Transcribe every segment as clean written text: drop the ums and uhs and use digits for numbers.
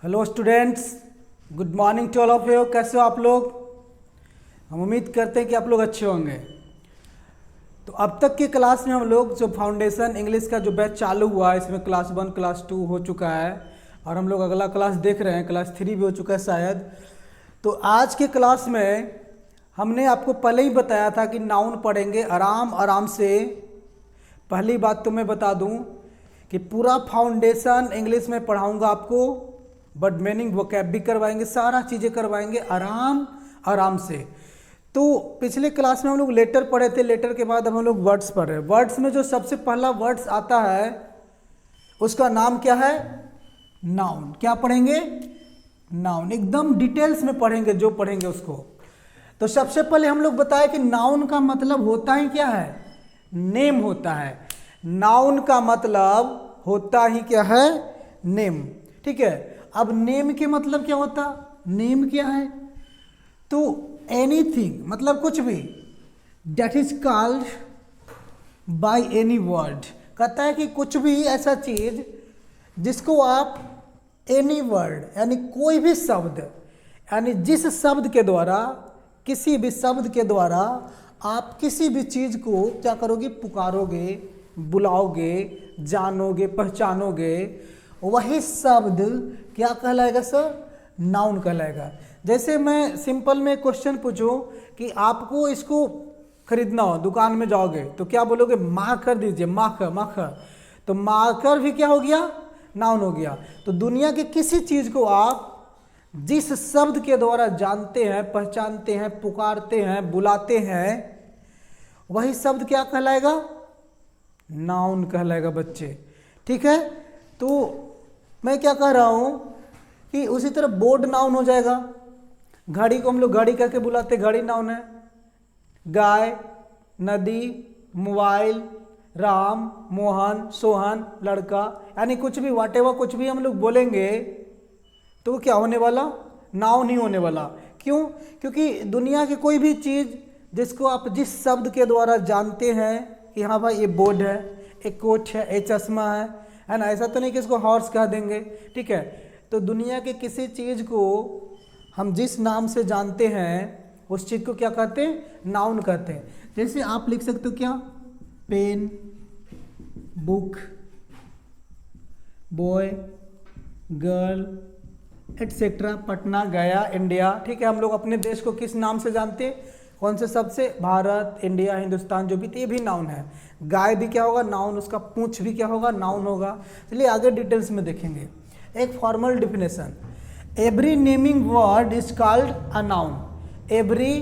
Hello students, good morning to all of you. कैसे हो आप लोग? हम उम्मीद करते हैं कि आप लोग अच्छे होंगे। तो अब तक की क्लास में हम लोग जो फाउंडेशन इंग्लिश का जो बैच चालू हुआ है, इसमें क्लास 1 क्लास 2 हो चुका है और हम लोग अगला क्लास देख रहे हैं, क्लास 3 भी हो चुका है शायद। तो आज के क्लास में हमने आपको पहले ही बताया था कि नाउन पढ़ेंगे आराम आराम से। पहली बात तो मैं बता दूं कि पूरा फाउंडेशन इंग्लिश में पढ़ाऊंगा आपको, वर्ड मीनिंग वोकैब भी करवाएंगे, सारा चीज़ें करवाएंगे आराम आराम से। तो पिछले क्लास में हम लोग लेटर पढ़े थे, लेटर के बाद हम लोग वर्ड्स पढ़ रहे हैं। वर्ड्स में जो सबसे पहला वर्ड्स आता है उसका नाम क्या है? नाउन। क्या पढ़ेंगे? नाउन। एकदम डिटेल्स में पढ़ेंगे, जो पढ़ेंगे उसको। तो सबसे पहले हम लोग बताएं कि नाउन का मतलब होता ही क्या है? नेम होता है। नाउन का मतलब होता ही क्या है? नेम। ठीक है। अब नेम के मतलब क्या होता? नेम क्या है? तो एनीथिंग मतलब कुछ भी, that is called by any word. कहता है कि कुछ भी ऐसा चीज जिसको आप एनी वर्ड यानी कोई भी शब्द, यानी जिस शब्द के द्वारा, किसी भी शब्द के द्वारा आप किसी भी चीज को क्या करोगे? पुकारोगे, बुलाओगे, जानोगे, पहचानोगे, वही शब्द क्या कहलाएगा सर? नाउन कहलाएगा। जैसे मैं सिंपल में क्वेश्चन पूछूं कि आपको इसको खरीदना हो, दुकान में जाओगे तो क्या बोलोगे? माकर दीजिए, माकर माकर। तो माकर भी क्या हो गया? नाउन हो गया। तो दुनिया के किसी चीज को आप जिस शब्द के द्वारा जानते हैं, पहचानते हैं, पुकारते हैं, बुलाते हैं, वही शब्द क्या कहलाएगा? नाउन कहलाएगा बच्चे। ठीक है। तो मैं क्या कह रहा हूं कि उसी तरह बोर्ड नाउन हो जाएगा। घड़ी को हम लोग घड़ी करके बुलाते, घड़ी नाउन है। गाय, नदी, मोबाइल, राम, मोहन, सोहन, लड़का, यानी कुछ भी वाटेवर कुछ भी हम लोग बोलेंगे तो वो क्या होने वाला? नाउन ही होने वाला। क्यों? क्योंकि दुनिया की कोई भी चीज़ जिसको आप जिस शब्द के द्वारा जानते हैं कि हाँ भाई ये बोर्ड है, एक कोट है, ये चश्मा है ना। ऐसा तो नहीं कि इसको हॉर्स कह देंगे। ठीक है। तो दुनिया के किसी चीज़ को हम जिस नाम से जानते हैं उस चीज़ को क्या कहते हैं? नाउन कहते हैं। जैसे आप लिख सकते हो क्या? Pen, book, boy, girl, etcetera, Patna, Gaya, India. ठीक है। हम लोग अपने देश को किस नाम से जानते हैं? कौन से शब्द से? भारत, इंडिया, हिंदुस्तान, जो भी, तो ये भी नाउन है। गाय भी क्या होगा? नाउन। उसका पूंछ भी क्या होगा? नाउन होगा। चलिए आगे डिटेल्स में देखेंगे। एक formal definition, every naming word is called a noun. Every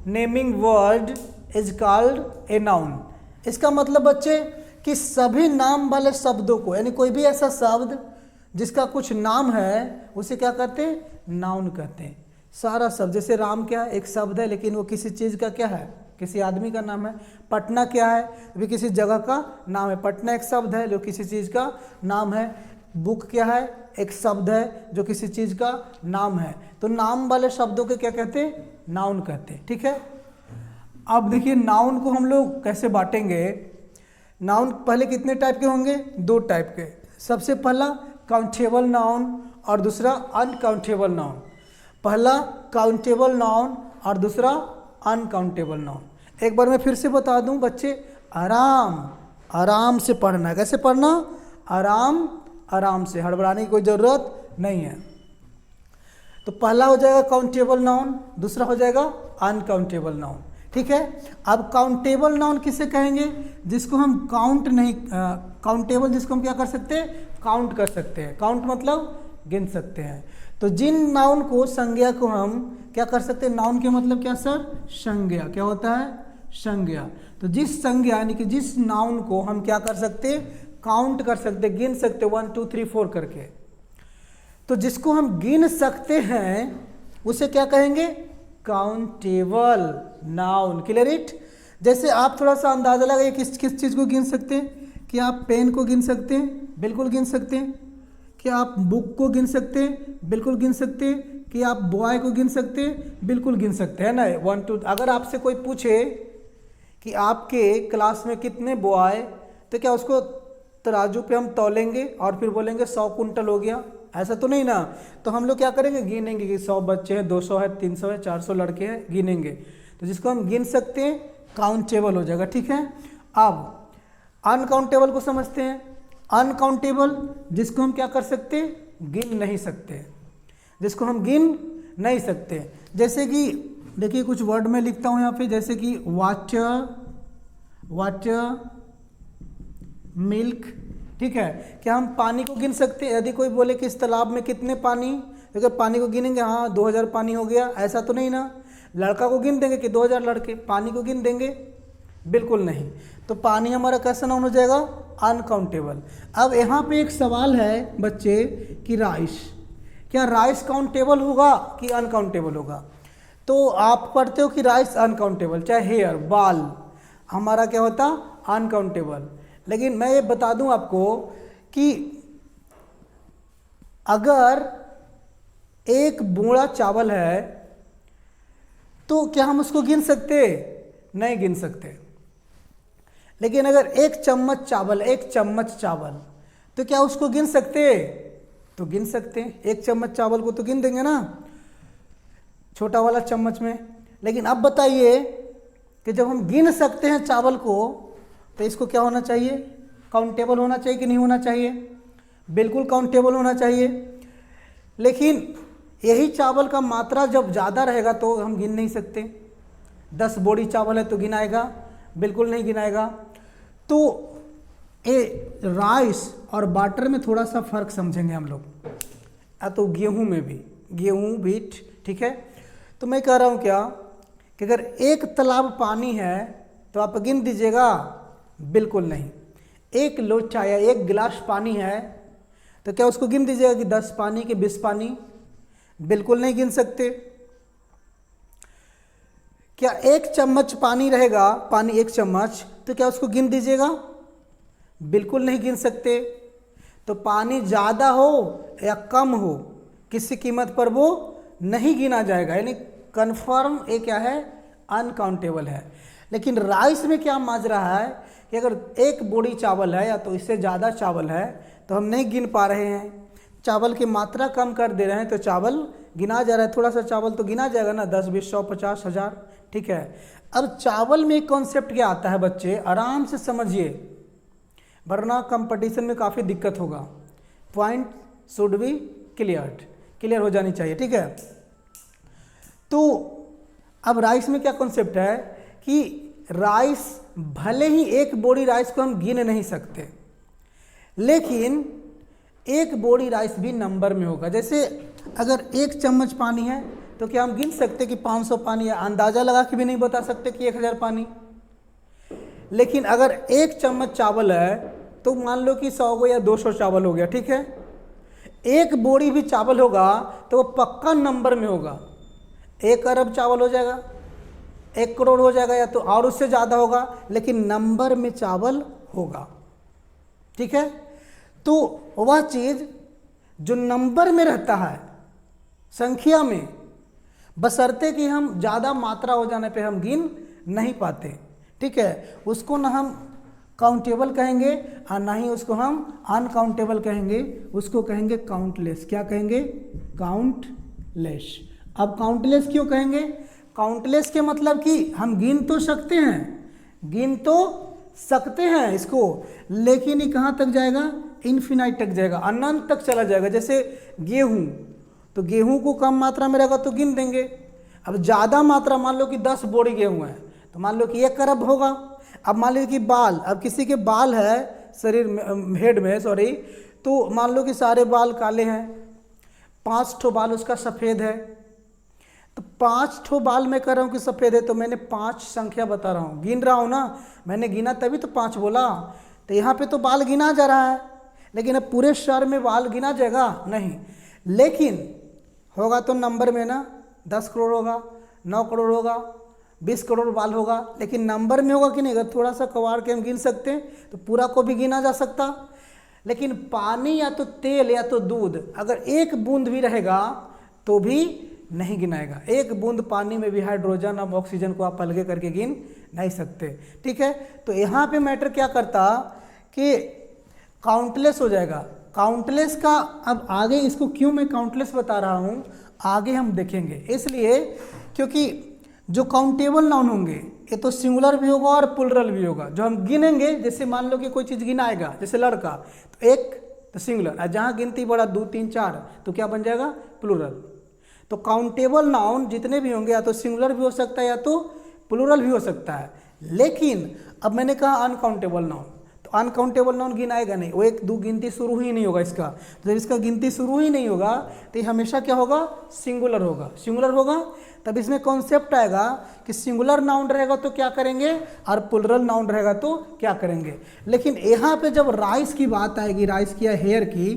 naming word is called a noun. इसका मतलब बच्चे कि सभी नाम वाले शब्दों को, यानी कोई भी ऐसा शब्द जिसका कुछ नाम है उसे क्या कहते हैं? नाउन कहते हैं। सारा शब्द, जैसे राम क्या है? एक शब्द है लेकिन वो किसी चीज़ का क्या है? किसी आदमी का नाम है। पटना क्या है? भी किसी जगह का नाम है। पटना एक शब्द है जो किसी चीज़ का नाम है। बुक क्या है? एक शब्द है जो किसी चीज़ का नाम है। तो नाम वाले शब्दों के क्या कहते हैं? नाउन कहते हैं। ठीक है। अब देखिए नाउन को हम लोग कैसे बांटेंगे। नाउन पहले कितने टाइप के होंगे? 2 टाइप के। सबसे पहला काउंटेबल नाउन और दूसरा अनकाउंटेबल नाउन। पहला काउंटेबल नाउन और दूसरा अनकाउंटेबल नाउन। एक बार मैं फिर से बता दूं बच्चे, आराम आराम से पढ़ना है। कैसे पढ़ना? आराम आराम से, हड़बड़ाने की कोई ज़रूरत नहीं है। तो पहला हो जाएगा काउंटेबल नाउन, दूसरा हो जाएगा अनकाउंटेबल नाउन। ठीक है। अब काउंटेबल नाउन किसे कहेंगे? जिसको हम काउंट नहीं, काउंटेबल जिसको हम क्या कर सकते हैं? काउंट कर सकते हैं। काउंट मतलब गिन सकते हैं। तो जिन नाउन को, संज्ञा को हम क्या कर सकते हैं? नाउन के मतलब क्या सर? संज्ञा। क्या होता है? संज्ञा। तो जिस संज्ञा यानी कि जिस नाउन को हम क्या कर सकते हैं? काउंट कर सकते, गिन सकते, 1 2 3 4 करके। तो जिसको हम गिन सकते हैं उसे क्या कहेंगे? Countable noun. Clear it? जैसे आप थोड़ा सा अंदाजा लगाइए किस किस चीज़ को गिन सकते हैं। कि आप पेन को गिन सकते हैं? बिल्कुल गिन सकते हैं। कि आप बुक को गिन सकते हैं? बिल्कुल गिन सकते हैं। कि आप बॉय को गिन सकते हैं? बिल्कुल गिन सकते हैं ना। 1 2। अगर आपसे कोई पूछे कि आपके क्लास में कितने बॉय, तो क्या उसको तराजू पे हम तौलेंगे और फिर बोलेंगे 100 कुंटल हो गया? ऐसा तो नहीं ना। तो हम लोग क्या करेंगे, गिनेंगे कि 100 बच्चे हैं, 200 है, 300 है, 400 लड़के हैं, गिनेंगे। तो जिसको हम गिन सकते हैं काउंटेबल हो जाएगा, ठीक है। अब अनकाउंटेबल को समझते हैं। अनकाउंटेबल जिसको हम क्या कर सकते हैं, गिन नहीं सकते, जिसको हम गिन नहीं सकते। जैसे कि देखिए कुछ वर्ड में लिखता हूँ यहाँ पे, जैसे कि वाटर, मिल्क, ठीक है। क्या हम पानी को गिन सकते हैं? यदि कोई बोले कि इस तालाब में कितने पानी, अगर पानी को गिनेंगे, हाँ 2000 पानी हो गया, ऐसा तो नहीं ना। लड़का को गिन देंगे कि 2000 लड़के, पानी को गिन देंगे? बिल्कुल नहीं। तो पानी हमारा कैसा नाउन हो जाएगा, अनकाउंटेबल। अब यहाँ पे एक सवाल है बच्चे कि राइस, क्या राइस काउंटेबल होगा कि अनकाउंटेबल होगा? तो आप पढ़ते हो कि राइस अनकाउंटेबल, चाहे हेयर, बाल हमारा क्या होता, अनकाउंटेबल। लेकिन मैं ये बता दूं आपको कि अगर एक बोरा चावल है तो क्या हम उसको गिन सकते? नहीं गिन सकते। लेकिन अगर एक चम्मच चावल, तो क्या उसको गिन सकते? तो गिन सकते हैं। एक चम्मच चावल को तो गिन देंगे ना, छोटा वाला चम्मच में। लेकिन अब बताइए कि जब हम गिन सकते हैं चावल को, तो इसको क्या होना चाहिए, काउंटेबल होना चाहिए कि नहीं होना चाहिए? बिल्कुल काउंटेबल होना चाहिए। लेकिन यही चावल का मात्रा जब ज़्यादा रहेगा तो हम गिन नहीं सकते। 10 बोरी चावल है तो गिनाएगा? बिल्कुल नहीं गिनाएगा। तो ये राइस और बाटर में थोड़ा सा फर्क समझेंगे हम लोग, तो गेहूं में भी, गेहूं, व्हीट, ठीक है। तो मैं कह रहा हूँ क्या कि अगर एक तालाब पानी है तो आप गिन दीजिएगा? बिल्कुल नहीं। एक लोटा या एक गिलास पानी है तो क्या उसको गिन दीजिएगा कि 10 पानी के 20 पानी? बिल्कुल नहीं गिन सकते। क्या एक चम्मच पानी रहेगा, पानी एक चम्मच, तो क्या उसको गिन दीजिएगा? बिल्कुल नहीं गिन सकते। तो पानी ज़्यादा हो या कम हो, किसी कीमत पर वो नहीं गिना जाएगा, यानी कन्फर्म ये क्या है, अनकाउंटेबल है। लेकिन राइस में क्या माजरा है कि अगर एक बोरी चावल है या तो इससे ज़्यादा चावल है तो हम नहीं गिन पा रहे हैं, चावल की मात्रा कम कर दे रहे हैं तो चावल गिना जा रहा है। थोड़ा सा चावल तो गिना जाएगा ना, 10, 20, 100, 50, 1000, ठीक है। अब चावल में एक कॉन्सेप्ट क्या आता है बच्चे, आराम से समझिए, वरना कंपटीशन में काफ़ी दिक्कत होगा। पॉइंट शुड बी क्लियर हो जानी चाहिए, ठीक है। तो अब राइस में क्या कॉन्सेप्ट है कि राइस, भले ही एक बोरी राइस को हम गिन नहीं सकते, लेकिन एक बोरी राइस भी नंबर में होगा। जैसे अगर एक चम्मच पानी है तो क्या हम गिन सकते कि 500 पानी है? अंदाज़ा लगा के भी नहीं बता सकते कि 1000 पानी। लेकिन अगर एक चम्मच चावल है तो मान लो कि 100 या 200 चावल हो गया, ठीक है। एक बोरी भी चावल होगा तो वो पक्का नंबर में होगा। 1 अरब चावल हो जाएगा, 1 करोड़ हो जाएगा, या तो और उससे ज़्यादा होगा, लेकिन नंबर में चावल होगा, ठीक है। तो वह चीज़ जो नंबर में रहता है, संख्या में, बशर्ते कि हम ज़्यादा मात्रा हो जाने पे हम गिन नहीं पाते, ठीक है, उसको ना हम काउंटेबल कहेंगे और ना ही उसको हम अनकाउंटेबल कहेंगे, उसको कहेंगे काउंटलेस। क्या कहेंगे? काउंटलेस। अब काउंटलेस क्यों कहेंगे? काउंटलेस के मतलब कि हम गिन तो सकते हैं इसको, लेकिन ये कहाँ तक जाएगा? इन्फिनाइट तक जाएगा, अनंत तक चला जाएगा। जैसे गेहूँ, तो गेहूँ को कम मात्रा में रहेगा तो गिन देंगे। अब ज़्यादा मात्रा, मान लो कि 10 बोरी गेहूँ है तो मान लो कि 1 अरब होगा। अब मान लीजिए कि बाल, अब किसी के बाल है शरीर में, हेड में, सॉरी, तो मान लो कि सारे बाल काले हैं, 5 ठो बाल उसका सफ़ेद है, तो 5 ठो बाल मैं कह रहा हूँ कि सफ़ेद है, तो मैंने 5 संख्या बता रहा हूँ, गिन रहा हूँ ना, मैंने गिना तभी तो 5 बोला। तो यहाँ पे तो बाल गिना जा रहा है, लेकिन अब पूरे शहर में बाल गिना जाएगा? नहीं। लेकिन होगा तो नंबर में ना, 10 करोड़ होगा, 9 करोड़ होगा, 20 करोड़ बाल होगा, लेकिन नंबर में होगा कि नहीं? अगर थोड़ा सा कबाड़ के हम गिन सकते हैं तो पूरा को भी गिना जा सकता। लेकिन पानी या तो तेल या तो दूध, अगर एक बूंद भी रहेगा तो भी नहीं गिनाएगा। एक बूंद पानी में भी हाइड्रोजन और ऑक्सीजन को आप अलग करके गिन नहीं सकते, ठीक है। तो यहाँ पे मैटर क्या करता कि काउंटलेस हो जाएगा। काउंटलेस का अब आगे इसको क्यों मैं काउंटलेस बता रहा हूँ आगे हम देखेंगे, इसलिए क्योंकि जो काउंटेबल नाउन होंगे ये तो सिंगुलर भी होगा और प्लुरल भी होगा। जो हम गिनेंगे, जैसे मान लो कि कोई चीज़ गिनाएगा, जैसे लड़का, तो एक तो सिंगुलर, और जहाँ गिनती बढ़ा 2 3 4 तो क्या बन जाएगा, प्लुरल। तो काउंटेबल नाउन जितने भी होंगे या तो सिंगुलर भी हो सकता है या तो प्लुरल भी हो सकता है। लेकिन अब मैंने कहा अनकाउंटेबल नाउन, तो अनकाउंटेबल नाउन गिनाएगा नहीं, वो 1 2 गिनती शुरू ही नहीं होगा इसका। तो जब इसका गिनती शुरू ही नहीं होगा तो ये हमेशा क्या होगा, सिंगुलर होगा। सिंगुलर होगा तब इसमें कॉन्सेप्ट आएगा कि सिंगुलर नाउन रहेगा तो क्या करेंगे और प्लुरल नाउन रहेगा तो क्या करेंगे। लेकिन यहाँ पे जब राइस की बात आएगी, राइस की या हेयर की,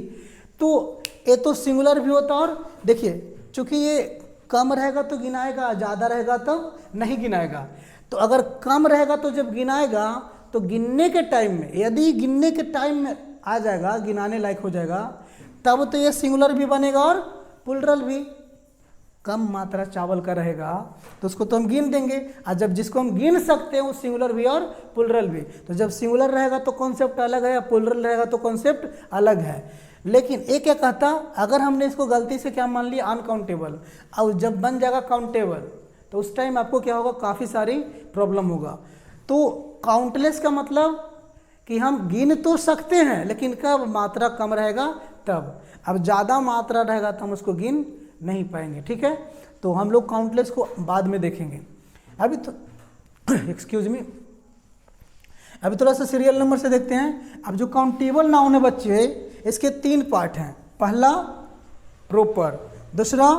तो ये तो सिंगुलर भी होता, और देखिए चूँकि ये कम रहेगा तो गिनाएगा, ज़्यादा रहेगा तब नहीं गिनाएगा। तो अगर कम रहेगा तो जब गिनाएगा तो गिनने के टाइम में, यदि गिनने के टाइम में आ जाएगा, गिनाने लायक हो जाएगा, तब तो ये सिंगुलर भी बनेगा और प्लुरल भी। कम मात्रा चावल का रहेगा तो उसको तो हम गिन देंगे, और जब जिसको हम गिन सकते हैं वो सिंगुलर भी और प्लुरल भी। तो जब सिंगुलर रहेगा तो कॉन्सेप्ट अलग है, या प्लुरल रहेगा तो कॉन्सेप्ट अलग है। लेकिन एक क्या कहता, अगर हमने इसको गलती से क्या मान लिया, अनकाउंटेबल, और जब बन जाएगा काउंटेबल तो उस टाइम आपको क्या होगा, काफ़ी सारी प्रॉब्लम होगा। तो काउंटलेस का मतलब कि हम गिन तो सकते हैं, लेकिन कब मात्रा कम रहेगा तब। अब ज़्यादा मात्रा रहेगा तो हम उसको गिन नहीं पाएंगे, ठीक है। तो हम लोग काउंटलेस को बाद में देखेंगे। अभी तो एक्सक्यूज मी, अभी थोड़ा सा सीरियल नंबर से देखते हैं। अब जो काउंटेबल नाउन है बच्चे, इसके 3 पार्ट हैं। पहला प्रॉपर, दूसरा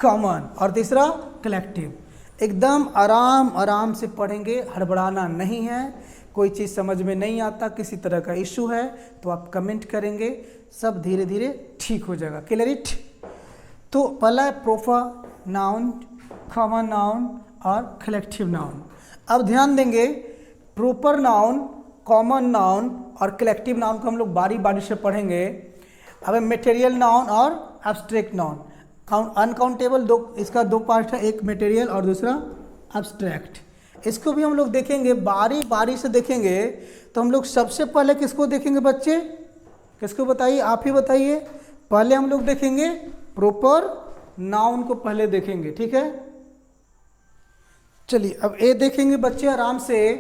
कॉमन और तीसरा कलेक्टिव। एकदम आराम से पढ़ेंगे, हड़बड़ाना नहीं है। कोई चीज़ समझ में नहीं आता, किसी तरह का इशू है तो आप कमेंट करेंगे, सब धीरे धीरे ठीक हो जाएगा। Clear it. तो पहला है प्रॉपर नाउन, कॉमन नाउन और कलेक्टिव नाउन। अब ध्यान देंगे, प्रॉपर नाउन, कॉमन नाउन और कलेक्टिव नाउन को हम लोग बारी बारी से पढ़ेंगे। अब मटेरियल नाउन और एब्स्ट्रैक्ट नाउन। अनकाउंटेबल इसका 2 पार्ट है, एक मटेरियल और दूसरा एब्स्ट्रैक्ट। इसको भी हम लोग देखेंगे, बारी बारी से देखेंगे। तो हम लोग सबसे पहले किसको देखेंगे बच्चे, किसको बताइए, आप ही बताइए। पहले हम लोग देखेंगे प्रॉपर नाउन को पहले देखेंगे, ठीक है। चलिए अब ये देखेंगे बच्चे आराम से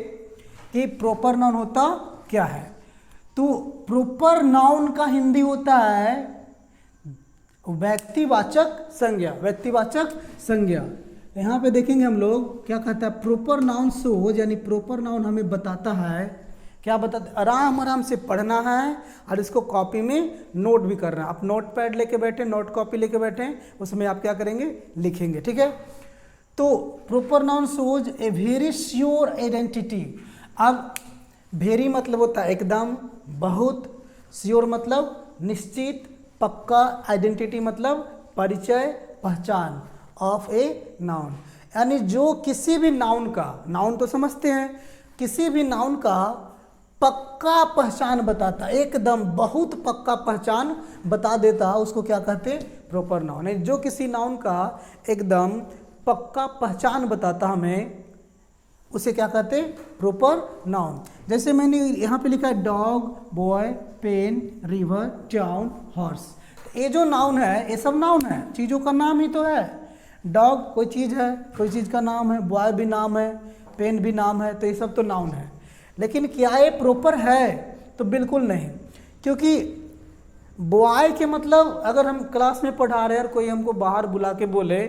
कि प्रॉपर नाउन होता क्या है। तो प्रॉपर नाउन का हिंदी होता है व्यक्तिवाचक संज्ञा। व्यक्तिवाचक संज्ञा यहाँ पे देखेंगे हम लोग क्या कहता है, प्रॉपर नाउन शोज, यानी प्रॉपर नाउन हमें बताता है, क्या बताता, आराम से पढ़ना है और इसको कॉपी में नोट भी करना है। आप नोट पैड लेके बैठे, नोट कॉपी लेके बैठे, उसमें आप क्या करेंगे, लिखेंगे, ठीक है। तो proper noun shows a very sure identity. अब वेरी मतलब होता है एकदम, बहुत, श्योर मतलब निश्चित, पक्का, आइडेंटिटी मतलब परिचय, पहचान ऑफ ए नाउन। यानी जो किसी भी नाउन का, नाउन तो समझते हैं, किसी भी नाउन का पक्का पहचान बताता, एकदम बहुत पक्का पहचान बता देता, उसको क्या कहते हैं, प्रॉपर नाउन। जो किसी नाउन का एकदम पक्का पहचान बताता हमें, उसे क्या कहते हैं, प्रॉपर नाउन। जैसे मैंने यहाँ पे लिखा है dog, boy, pen, river, town, horse. ये जो नाउन है ये सब नाउन है, चीज़ों का नाम ही तो है। डॉग कोई चीज़ है, कोई चीज़ का नाम है, बॉय भी नाम है, पेन भी नाम है, तो ये सब तो नाउन है। लेकिन क्या ये प्रॉपर है, तो बिल्कुल नहीं। क्योंकि बॉय के मतलब अगर हम क्लास में पढ़ा रहे हैं और कोई हमको बाहर बुला के बोले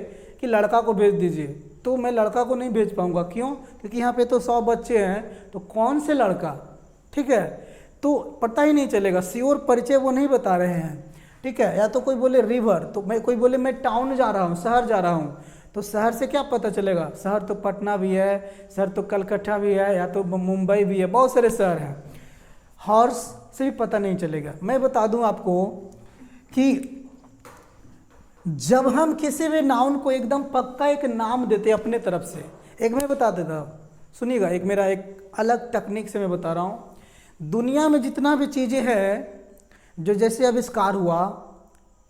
कि लड़का को भेज दीजिए, तो मैं लड़का को नहीं भेज पाऊंगा। क्यों? क्योंकि यहाँ पे तो 100 बच्चे हैं, तो कौन से लड़का, ठीक है, तो पता ही नहीं चलेगा, श्योर परिचय वो नहीं बता रहे हैं, ठीक है। या तो कोई बोले रिवर, तो मैं कोई बोले मैं टाउन जा रहा हूँ, शहर जा रहा हूँ, तो शहर से क्या पता चलेगा, शहर तो पटना भी है, शहर तो कलकत्ता भी है, या तो मुंबई भी है, बहुत सारे शहर हैं। हॉर्स से भी पता नहीं चलेगा। मैं बता दूं आपको कि जब हम किसी भी नाउन को एकदम पक्का एक नाम देते अपने तरफ से, एक मैं बता देता हूँ, सुनिएगा, एक मेरा एक अलग टेक्निक से मैं बता रहा हूँ। दुनिया में जितना भी चीज़ें हैं जो जैसे आविष्कार हुआ,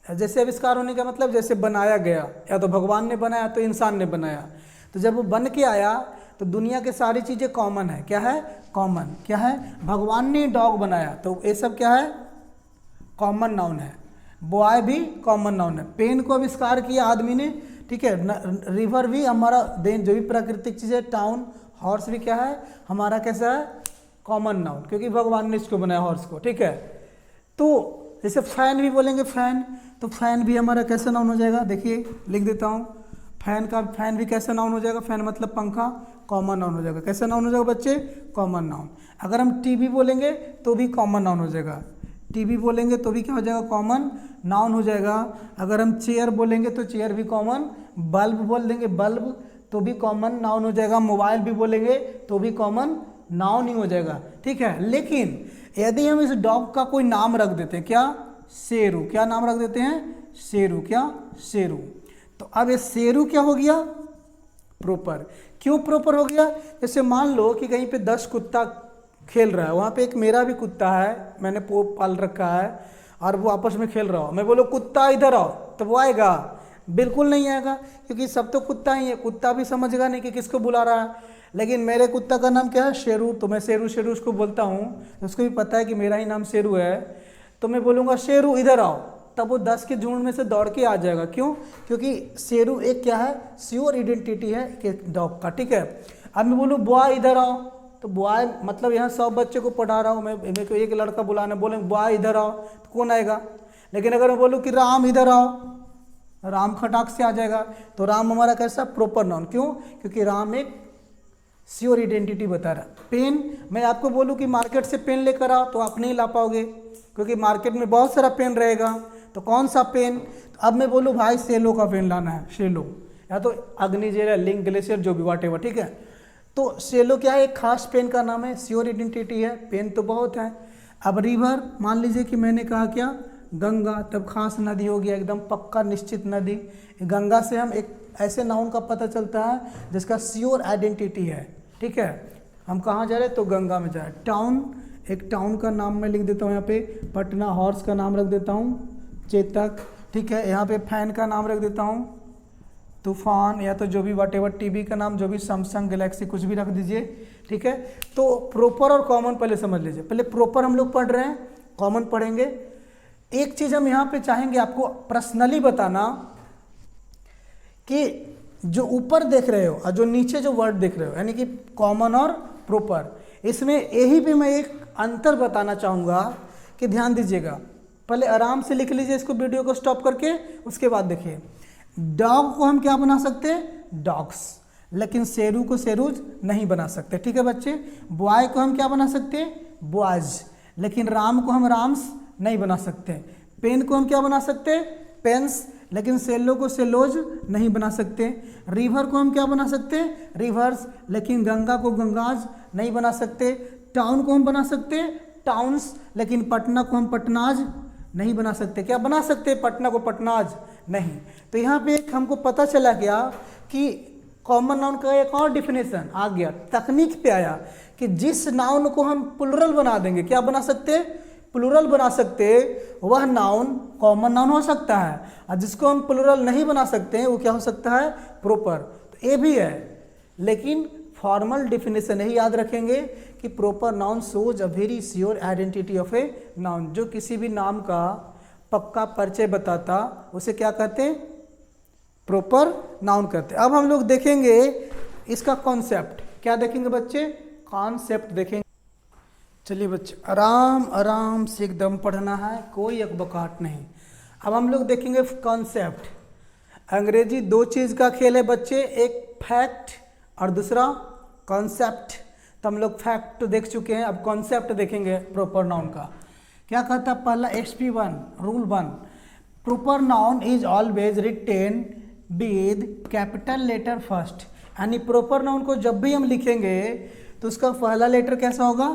जैसे आविष्कार होने का मतलब जैसे बनाया गया, या तो भगवान ने बनाया तो इंसान ने बनाया, तो जब वो बन के आया तो दुनिया के सारी चीज़ें कॉमन है। क्या है? कॉमन। क्या है? भगवान ने डॉग बनाया, तो ये सब क्या है? कॉमन नाउन है, बॉय भी कॉमन नाउन है। पेन को आविष्कार किया आदमी ने, ठीक है। रिवर भी हमारा देन जो भी प्राकृतिक चीज़ है, टाउन, हॉर्स भी क्या है हमारा, कैसा है, कॉमन नाउन, क्योंकि भगवान ने इसको बनाया हॉर्स को, ठीक है। तो जैसे फैन भी बोलेंगे फैन, तो फैन भी हमारा कैसा नाउन हो जाएगा, देखिए लिख देता हूँ, फैन भी कैसा नाउन हो जाएगा, फैन मतलब पंखा, कॉमन नाउन हो जाएगा। कैसा नाउन हो जाएगा बच्चे, कॉमन नाउन। अगर हम टीवी बोलेंगे तो भी कॉमन नाउन हो जाएगा, टीवी बोलेंगे तो भी क्या हो जाएगा, कॉमन नाउन हो जाएगा। अगर हम चेयर बोलेंगे तो चेयर भी कॉमन, बल्ब बोल देंगे बल्ब तो भी कॉमन नाउन हो जाएगा, मोबाइल भी बोलेंगे तो भी कॉमन नाउन ही हो जाएगा, ठीक है। लेकिन यदि हम इस डॉग का कोई नाम रख देते हैं, क्या, शेरू, क्या नाम रख देते हैं, शेरू, क्या, शेरू, तो अब ये शेरू क्या हो गया, प्रॉपर। क्यों प्रॉपर हो गया, जैसे मान लो कि कहीं पे 10 कुत्ता खेल रहा है, वहाँ पे एक मेरा भी कुत्ता है, मैंने पाल रखा है, और वो आपस में खेल रहा हो, मैं बोलो कुत्ता इधर आओ, तो वो आएगा, बिल्कुल नहीं आएगा, क्योंकि सब तो कुत्ता ही है, कुत्ता भी समझेगा नहीं कि किसको बुला रहा है। लेकिन मेरे कुत्ता का नाम क्या है, शेरू, तो मैं शेरू शेरू उसको बोलता हूँ, उसको भी पता है कि मेरा ही नाम शेरू है, तो मैं बोलूँगा शेरू इधर आओ, तब वो 10 के झुंड में से दौड़ के आ जाएगा। क्यों, क्योंकि शेरू एक क्या है, श्योर आइडेंटिटी है एक डॉग का, ठीक है। अब मैं बोलूँ बॉय इधर आओ, तो बॉय मतलब यहाँ 100 बच्चे को पढ़ा रहा हूँ मैं, मेरे को एक लड़का बुलाना, बोले बॉय इधर आओ तो कौन आएगा। लेकिन अगर मैं बोलूँ कि राम इधर आओ, राम खटाक से आ जाएगा। तो राम हमारा कैसा, प्रॉपर नाउन। क्यों, क्योंकि राम एक श्योर आइडेंटिटी बता रहा है। पेन, मैं आपको बोलूँ कि मार्केट से पेन लेकर आओ तो आप नहीं ला पाओगे, क्योंकि मार्केट में बहुत सारा पेन रहेगा, तो कौन सा पेन। तो अब मैं बोलूँ भाई सेलो का पेन लाना है, सेलो, या तो अग्निजेल, लिंक, ग्लेशियर, जो भी वाटेवर, ठीक है। तो सेलो क्या है, एक खास पेन का नाम है, श्योर आइडेंटिटी है, पेन तो बहुत है। अब रिवर, मान लीजिए कि मैंने कहा क्या, गंगा, तब खास नदी हो गया, एकदम पक्का निश्चित नदी। गंगा से हम एक ऐसे नाउन का पता चलता है जिसका श्योर आइडेंटिटी है, ठीक है। हम कहाँ जा रहे हैं, तो गंगा में जा रहे हैं। टाउन, एक टाउन का नाम मैं लिख देता हूँ यहाँ पे, पटना, हॉर्स का नाम रख देता हूँ चेतक, ठीक है। यहाँ पे फैन का नाम रख देता हूँ तूफान, या तो जो भी वटेवर, टीवी का नाम जो भी सैमसंग, गैलेक्सी, कुछ भी रख दीजिए, ठीक है। तो प्रॉपर और कॉमन पहले समझ लीजिए, पहले प्रॉपर हम लोग पढ़ रहे हैं, कॉमन पढ़ेंगे। एक चीज़ हम यहाँ पे चाहेंगे आपको पर्सनली बताना कि जो ऊपर देख रहे हो और जो नीचे जो वर्ड देख रहे हो, यानी कि कॉमन और प्रॉपर, इसमें यही भी मैं एक अंतर बताना चाहूँगा कि ध्यान दीजिएगा। पहले आराम से लिख लीजिए इसको, वीडियो को स्टॉप करके, उसके बाद देखिए। डॉग को हम क्या बना सकते हैं, डॉग्स, लेकिन शेरू को शेरूज नहीं बना सकते, ठीक है बच्चे। बॉय को हम क्या बना सकते हैं, बॉयज, लेकिन राम को हम राम्स नहीं बना सकते। पेन को हम क्या बना सकते हैं, पेन्स, लेकिन सेलो को सेलोज नहीं बना सकते। रिवर को हम क्या बना सकते हैं, रिवर्स, लेकिन गंगा को गंगाज नहीं बना सकते। टाउन को हम बना सकते हैं टाउन्स, लेकिन पटना को हम पटनाज नहीं बना सकते। क्या बना सकते, पटना को पटनाज नहीं। तो यहाँ पे एक हमको पता चला गया कि कॉमन नाउन का एक और डिफिनेशन आ गया, तकनीक पे आया कि जिस नाउन को हम प्लुरल बना देंगे, क्या बना सकते, प्लुरल बना सकते, वह नाउन कॉमन नाउन हो सकता है, और जिसको हम प्लुरल नहीं बना सकते हैं वो क्या हो सकता है, प्रॉपर। तो ये भी है, लेकिन फॉर्मल डिफिनेशन यही याद रखेंगे कि proper noun shows a very sure identity of a noun. जो किसी भी नाम का पक्का परिचय बताता उसे क्या कहते हैं, प्रॉपर नाउन कहते हैं। अब हम लोग देखेंगे इसका कॉन्सेप्ट, क्या देखेंगे बच्चे, कॉन्सेप्ट देखेंगे। चलिए बच्चे, आराम आराम से एकदम पढ़ना है, कोई अकबकाहट नहीं। अब हम लोग देखेंगे कॉन्सेप्ट। अंग्रेजी दो चीज़ का खेल है बच्चे, एक फैक्ट और दूसरा कॉन्सेप्ट। तो हम लोग फैक्ट तो देख चुके हैं, अब कॉन्सेप्ट देखेंगे प्रॉपर नाउन का। क्या कहता है, पहला SP1 rule 1, proper noun is always written with capital letter first. यानी प्रॉपर नाउन को जब भी हम लिखेंगे तो उसका पहला लेटर कैसा होगा,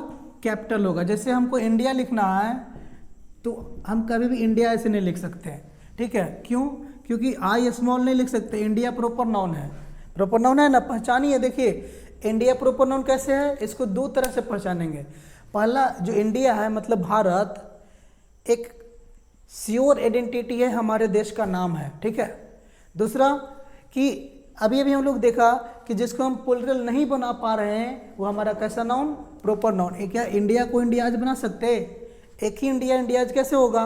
कैपिटल होगा। जैसे हमको इंडिया लिखना है तो हम कभी भी इंडिया ऐसे नहीं लिख सकते, ठीक है। क्यों, क्योंकि आई स्मॉल नहीं लिख सकते, इंडिया प्रॉपर नाउन है, प्रॉपर नाउन है ना, पहचानिए। देखिए इंडिया प्रॉपर नाउन कैसे है, इसको दो तरह से पहचानेंगे। पहला जो इंडिया है मतलब भारत, एक श्योर आइडेंटिटी है, हमारे देश का नाम है, ठीक है। दूसरा कि अभी अभी हम लोग देखा कि जिसको हम प्लुरल नहीं बना पा रहे हैं वो हमारा कैसा नाउन, प्रॉपर नाउन। एक क्या इंडिया को इंडियाज बना सकते, एक ही इंडिया इंडियाज कैसे होगा।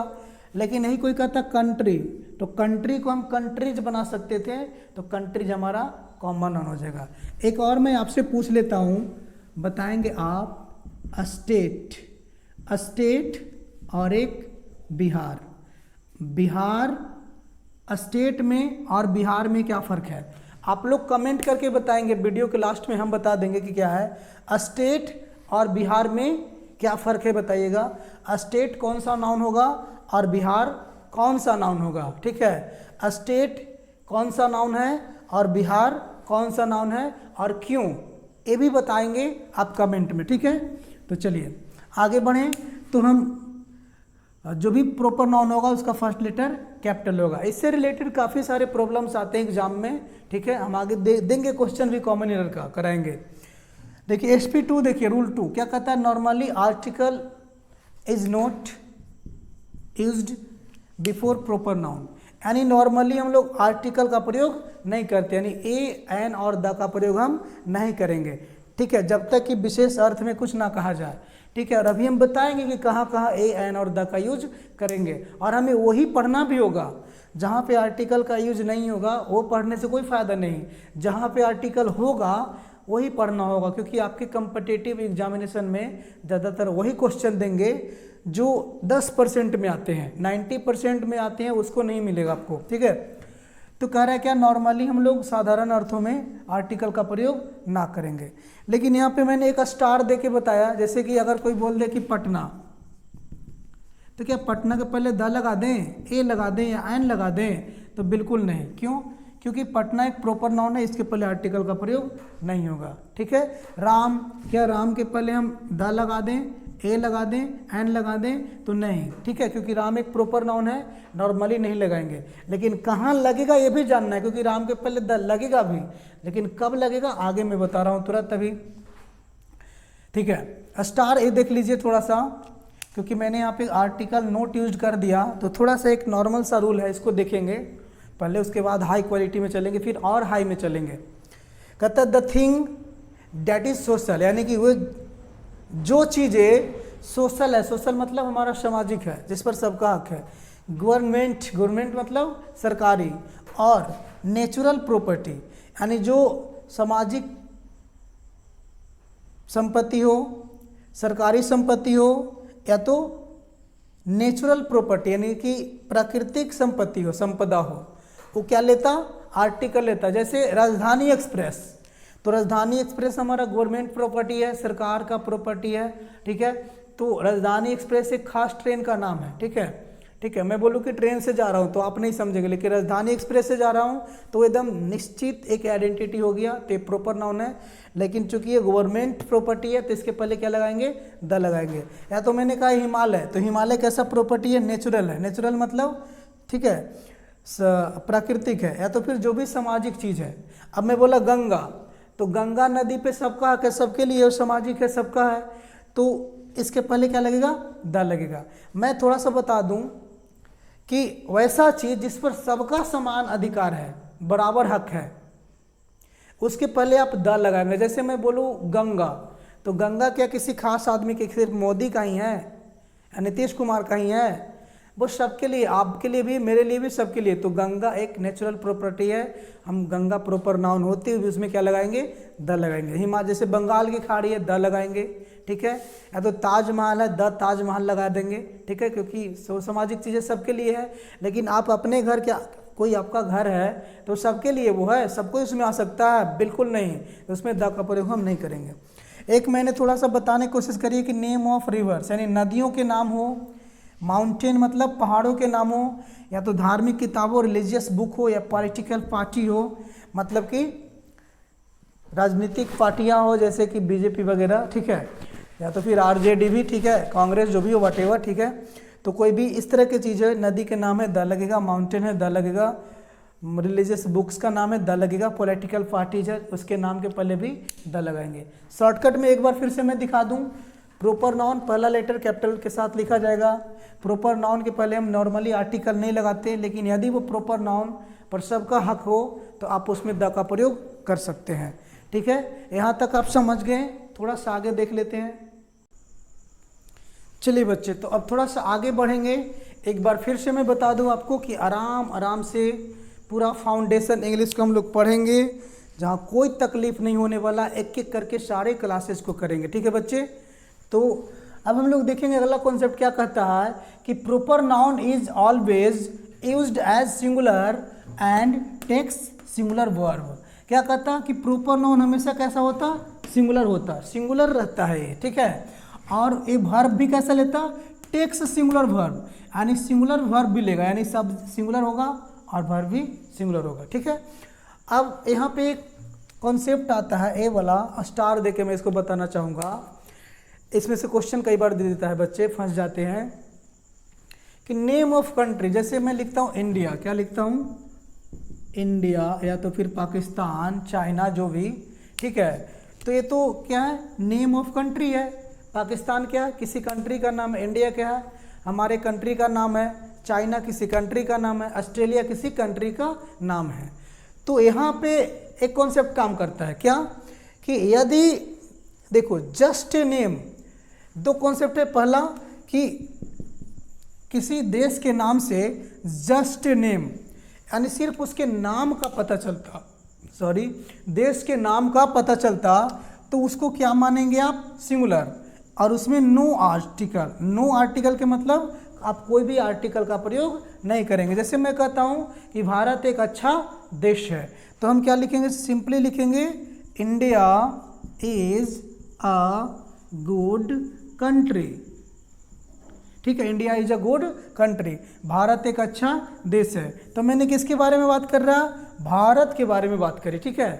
लेकिन यही कोई कहता कंट्री, तो कंट्री को हम कंट्रीज बना सकते थे, तो कंट्रीज हमारा कॉमन नाउन हो जाएगा। एक और मैं आपसे पूछ लेता हूँ, बताएंगे आप स्टेट, स्टेट और एक बिहार, बिहार स्टेट में और बिहार में क्या फ़र्क है? आप लोग कमेंट करके बताएंगे, वीडियो के लास्ट में हम बता देंगे कि क्या है स्टेट और बिहार में क्या फ़र्क है, बताइएगा। स्टेट कौन सा नाउन होगा और बिहार कौन सा नाउन होगा, ठीक है। स्टेट कौन सा नाउन है और बिहार कौन सा नाउन है और क्यों, ये भी बताएंगे आप कमेंट में, ठीक है। तो चलिए आगे बढ़ें। तो हम जो भी प्रॉपर नाउन होगा उसका फर्स्ट लेटर कैपिटल होगा। इससे रिलेटेड काफ़ी सारे प्रॉब्लम्स आते हैं एग्जाम में, ठीक है। हम आगे देंगे क्वेश्चन भी कॉमन ईयर का कराएंगे। देखिए SP2 देखिए रूल 2 क्या कहता है, normally article is not used before proper noun, यानी नॉर्मली हम लोग आर्टिकल का प्रयोग नहीं करते, यानी ए एन और द का प्रयोग हम नहीं करेंगे, ठीक है, जब तक कि विशेष अर्थ में कुछ ना कहा जाए, ठीक है। और अभी हम बताएंगे कि कहाँ कहाँ ए एन और द का यूज करेंगे, और हमें वही पढ़ना भी होगा जहाँ पे आर्टिकल का यूज नहीं होगा, वो पढ़ने से कोई फ़ायदा नहीं, जहाँ पे आर्टिकल होगा वही पढ़ना होगा, क्योंकि आपके कम्पिटिटिव एग्जामिनेशन में ज़्यादातर वही क्वेश्चन देंगे जो 10% में आते हैं, 90% में आते हैं उसको नहीं मिलेगा आपको, ठीक है। तो कह रहा है क्या, नॉर्मली हम लोग साधारण अर्थों में आर्टिकल का प्रयोग ना करेंगे। लेकिन यहाँ पे मैंने एक स्टार दे के बताया, जैसे कि अगर कोई बोल दे कि पटना, तो क्या पटना के पहले द लगा दें, ए लगा दें या एन लगा दें? तो बिल्कुल नहीं। क्यों? क्योंकि पटना एक प्रॉपर नाउन है, इसके पहले आर्टिकल का प्रयोग नहीं होगा, ठीक है। राम, क्या राम के पहले हम द लगा दें, ए लगा दें, एन लगा दें? तो नहीं, ठीक है, क्योंकि राम एक प्रॉपर नाउन है, नॉर्मली नहीं लगाएंगे। लेकिन कहाँ लगेगा ये भी जानना है, क्योंकि राम के पहले द लगेगा भी, लेकिन कब लगेगा आगे मैं बता रहा हूँ तुरंत अभी, ठीक है। स्टार ए देख लीजिए थोड़ा सा, क्योंकि मैंने यहाँ पे आर्टिकल नोट यूज कर दिया, तो थोड़ा सा एक नॉर्मल सा रूल है, इसको देखेंगे पहले, उसके बाद हाई क्वालिटी में चलेंगे, फिर और हाई में चलेंगे। कहता है the thing that is social, यानी कि वो जो चीज़ें सोशल है, सोशल मतलब हमारा सामाजिक है, जिस पर सबका हक है। गवर्नमेंट, गवर्नमेंट मतलब सरकारी, और नेचुरल प्रॉपर्टी, यानी जो सामाजिक संपत्ति हो, सरकारी संपत्ति हो, या तो नेचुरल प्रॉपर्टी यानी कि प्राकृतिक संपत्ति हो, संपदा हो, वो क्या लेता, आर्टिकल लेता। जैसे राजधानी एक्सप्रेस, तो राजधानी एक्सप्रेस हमारा गवर्नमेंट प्रॉपर्टी है, सरकार का प्रॉपर्टी है, ठीक है। तो राजधानी एक्सप्रेस एक खास ट्रेन का नाम है, ठीक है, ठीक है। मैं बोलूँ कि ट्रेन से जा रहा हूँ तो आप नहीं समझेंगे, लेकिन राजधानी एक्सप्रेस से जा रहा हूँ तो एकदम निश्चित एक आइडेंटिटी हो गया, तो प्रॉपर नाउन है। लेकिन चूंकि ये गवर्नमेंट प्रॉपर्टी है तो इसके पहले क्या लगाएंगे, द लगाएंगे। या तो मैंने कहा हिमालय, तो हिमालय कैसा प्रॉपर्टी है, नेचुरल है, नेचुरल मतलब, ठीक है, प्राकृतिक है। या तो फिर जो भी सामाजिक चीज़ है। अब मैं बोला गंगा, तो गंगा नदी पे सबका हक है, सबके लिए सामाजिक है, सबका है, तो इसके पहले क्या लगेगा, द लगेगा। मैं थोड़ा सा बता दूं कि वैसा चीज़ जिस पर सबका समान अधिकार है, बराबर हक है, उसके पहले आप द लगाएंगे। जैसे मैं बोलूँ गंगा, तो गंगा क्या किसी खास आदमी के, सिर्फ मोदी का ही है या नीतीश कुमार का ही है? वो सबके लिए, आपके लिए भी, मेरे लिए भी, सबके लिए। तो गंगा एक नेचुरल प्रॉपर्टी है, हम गंगा प्रॉपर नाउन होते हुए उसमें क्या लगाएंगे, द लगाएंगे। हिमालय, जैसे बंगाल की खाड़ी है, द लगाएंगे, ठीक है। या तो ताजमहल है, द ताजमहल लगा देंगे, ठीक है, क्योंकि सामाजिक चीज़ें सबके लिए है। लेकिन आप अपने घर क्या, कोई आपका घर है तो सबके लिए वो है, सबको इसमें आ सकता है? बिल्कुल नहीं, तो उसमें द का प्रयोग हम नहीं करेंगे। एक मैंने थोड़ा सा बताने की कोशिश करी कि नेम ऑफ रिवर्स, यानी नदियों के नाम हो, माउंटेन मतलब पहाड़ों के नाम हो, या तो धार्मिक किताबों, रिलीजियस बुक हो, या पॉलिटिकल पार्टी हो, मतलब कि राजनीतिक पार्टियां हो, जैसे कि बीजेपी वगैरह, ठीक है, या तो फिर आरजेडी भी, ठीक है, कांग्रेस, जो भी हो, वटेवर, ठीक है। तो कोई भी इस तरह की चीज़ है, नदी के नाम है द लगेगा, माउंटेन है द लगेगा, रिलीजियस बुक्स का नाम है द लगेगा, पॉलिटिकल पार्टीज है उसके नाम के पहले भी द लगाएंगे। शॉर्टकट में एक बार फिर से मैं दिखा दूं, प्रॉपर नाउन पहला लेटर कैपिटल के साथ लिखा जाएगा। प्रॉपर नाउन के पहले हम नॉर्मली आर्टिकल नहीं लगाते, लेकिन यदि वो प्रॉपर नाउन पर सबका हक हो तो आप उसमें द का प्रयोग कर सकते हैं, ठीक है। यहाँ तक आप समझ गए, थोड़ा सा आगे देख लेते हैं। चलिए बच्चे, तो अब थोड़ा सा आगे बढ़ेंगे। एक बार फिर से मैं बता दूं आपको कि आराम आराम से पूरा फाउंडेशन इंग्लिश को हम लोग पढ़ेंगे, जहां कोई तकलीफ नहीं होने वाला, एक एक करके सारे क्लासेस को करेंगे। ठीक है बच्चे। तो अब हम लोग देखेंगे अगला कॉन्सेप्ट क्या कहता है कि proper noun is always used as singular and takes singular verb. क्या कहता है कि प्रॉपर नाउन हमेशा कैसा होता, सिंगुलर होता, सिंगुलर रहता है ये। ठीक है। और ये वर्ब भी कैसा लेता, टेक्स सिंगुलर वर्ब, यानी सिंगुलर वर्ब भी लेगा, यानी सब सिंगुलर होगा और वर्ब भी सिंगुलर होगा। ठीक है। अब यहाँ पे एक कॉन्सेप्ट आता है, ए वाला स्टार देके मैं इसको बताना चाहूँगा। इसमें से क्वेश्चन कई बार दे देता है, बच्चे फंस जाते हैं कि नेम ऑफ कंट्री, जैसे मैं लिखता हूँ इंडिया, क्या लिखता हूँ, इंडिया, या तो फिर पाकिस्तान, चाइना, जो भी। ठीक है। तो ये तो क्या है, नेम ऑफ कंट्री है। पाकिस्तान क्या है, किसी कंट्री का नाम है। इंडिया क्या है, हमारे कंट्री का नाम है। चाइना किसी कंट्री का नाम है। ऑस्ट्रेलिया किसी कंट्री का नाम है। तो यहाँ पे एक कॉन्सेप्ट काम करता है, क्या कि यदि देखो जस्ट नेम, दो कॉन्सेप्ट है। पहला कि किसी देश के नाम से जस्ट नेम, यानी सिर्फ उसके नाम का पता चलता, सॉरी देश के नाम का पता चलता, तो उसको क्या मानेंगे आप, सिंगुलर। और उसमें नो आर्टिकल, नो आर्टिकल के मतलब आप कोई भी आर्टिकल का प्रयोग नहीं करेंगे। जैसे मैं कहता हूँ कि भारत एक अच्छा देश है, तो हम क्या लिखेंगे, सिंपली लिखेंगे India is a good country. ठीक है, India is a good country, Bharat एक अच्छा देश है। तो मैंने किसके बारे में बात कर रहा, भारत के बारे में बात करी। ठीक है,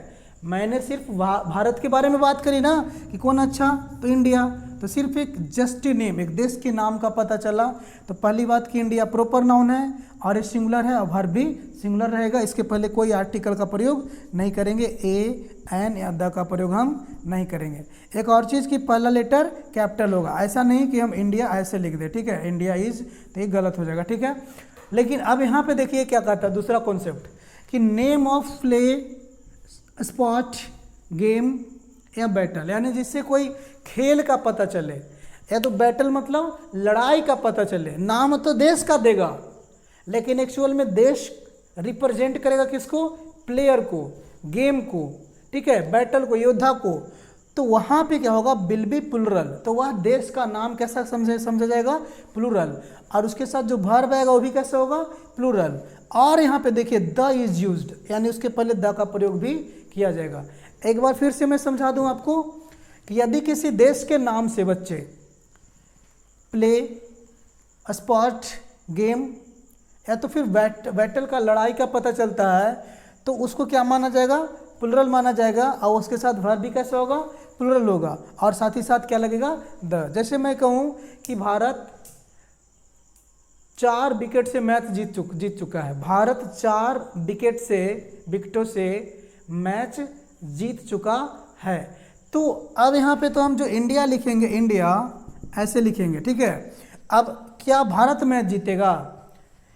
मैंने सिर्फ भारत के बारे में बात करी ना कि कौन अच्छा, तो इंडिया। तो सिर्फ एक जस्ट नेम, एक देश के नाम का पता चला। तो पहली बात कि इंडिया प्रॉपर नाउन है और ये सिंगुलर है और वर्ब भी सिंगुलर रहेगा। इसके पहले कोई आर्टिकल का प्रयोग नहीं करेंगे, ए, एन या द का प्रयोग हम नहीं करेंगे। एक और चीज़ कि पहला लेटर कैपिटल होगा, ऐसा नहीं कि हम इंडिया ऐसे लिख दें। ठीक है, इंडिया इज, तो ये गलत हो जाएगा। ठीक है, लेकिन अब यहाँ पे देखिए क्या कहता है दूसरा कॉन्सेप्ट कि name of play, sport, game या बैटल, यानी जिससे कोई खेल का पता चले, या तो बैटल मतलब लड़ाई का पता चले। नाम तो देश का देगा, लेकिन एक्चुअल में देश रिप्रेजेंट करेगा किसको, प्लेयर को, गेम को। ठीक है, बैटल को, योद्धा को। तो वहाँ पे क्या होगा, विल बी प्लूरल, तो वह देश का नाम कैसा समझा जाएगा, प्लूरल। और उसके साथ जो वर्ब आएगा वो भी कैसा होगा, प्लूरल। और यहाँ पे देखिए द इज यूज्ड, यानी उसके पहले द का प्रयोग भी किया जाएगा। एक बार फिर से मैं समझा दूं आपको कि यदि किसी देश के नाम से बच्चे प्ले, स्पोर्ट, गेम या तो फिर बैटल का, लड़ाई का पता चलता है, तो उसको क्या माना जाएगा, प्लूरल माना जाएगा। और उसके साथ वर्ब भी कैसा होगा, प्लूरल होगा। और साथ ही साथ क्या लगेगा, द। जैसे मैं कहूँ कि भारत 4 विकेट से मैच जीत चुका है, भारत 4 विकेटों से मैच जीत चुका है। तो अब यहाँ पे तो हम जो इंडिया लिखेंगे, इंडिया ऐसे लिखेंगे। ठीक है, अब क्या भारत मैच जीतेगा,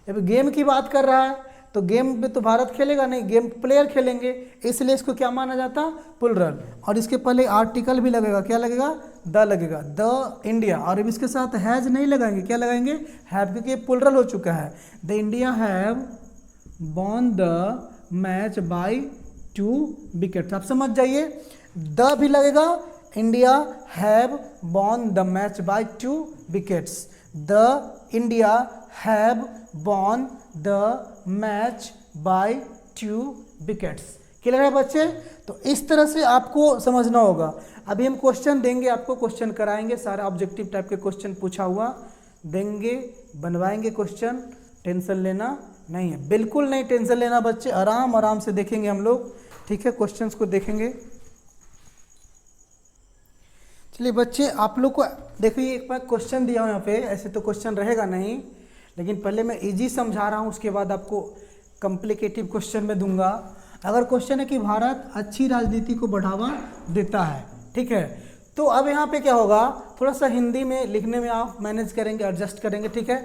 अब गेम की बात कर रहा है, तो गेम में तो भारत खेलेगा नहीं, गेम प्लेयर खेलेंगे, इसलिए इसको क्या माना जाता, प्लूरल। और इसके पहले आर्टिकल भी लगेगा, क्या लगेगा, द लगेगा, द इंडिया। और अब इसके साथ हैज नहीं लगाएंगे, क्या लगाएंगे, हैव, क्योंकि प्लूरल हो चुका है। The India have won the match by 2 wickets. आप समझ जाइए, द भी लगेगा, India have won the match by 2 wickets, the India have won the match by 2 wickets. Clear है बच्चे। तो इस तरह से आपको समझना होगा। अभी हम क्वेश्चन देंगे आपको, क्वेश्चन कराएंगे, सारा ऑब्जेक्टिव टाइप के क्वेश्चन पूछा हुआ देंगे, बनवाएंगे क्वेश्चन, टेंशन लेना नहीं है, बिल्कुल नहीं टेंशन लेना बच्चे, आराम आराम से देखेंगे हम लोग। ठीक है, क्वेश्चंस को देखेंगे। चलिए बच्चे, आप लोग को देखिए एक बार क्वेश्चन दिया हूँ यहाँ पे, ऐसे तो क्वेश्चन रहेगा नहीं, लेकिन पहले मैं इजी समझा रहा हूँ, उसके बाद आपको कॉम्प्लिकेटिव क्वेश्चन में दूंगा। अगर क्वेश्चन है कि भारत अच्छी राजनीति को बढ़ावा देता है, ठीक है, तो अब यहाँ पे क्या होगा, थोड़ा सा हिंदी में लिखने में आप मैनेज करेंगे, एडजस्ट करेंगे। ठीक है,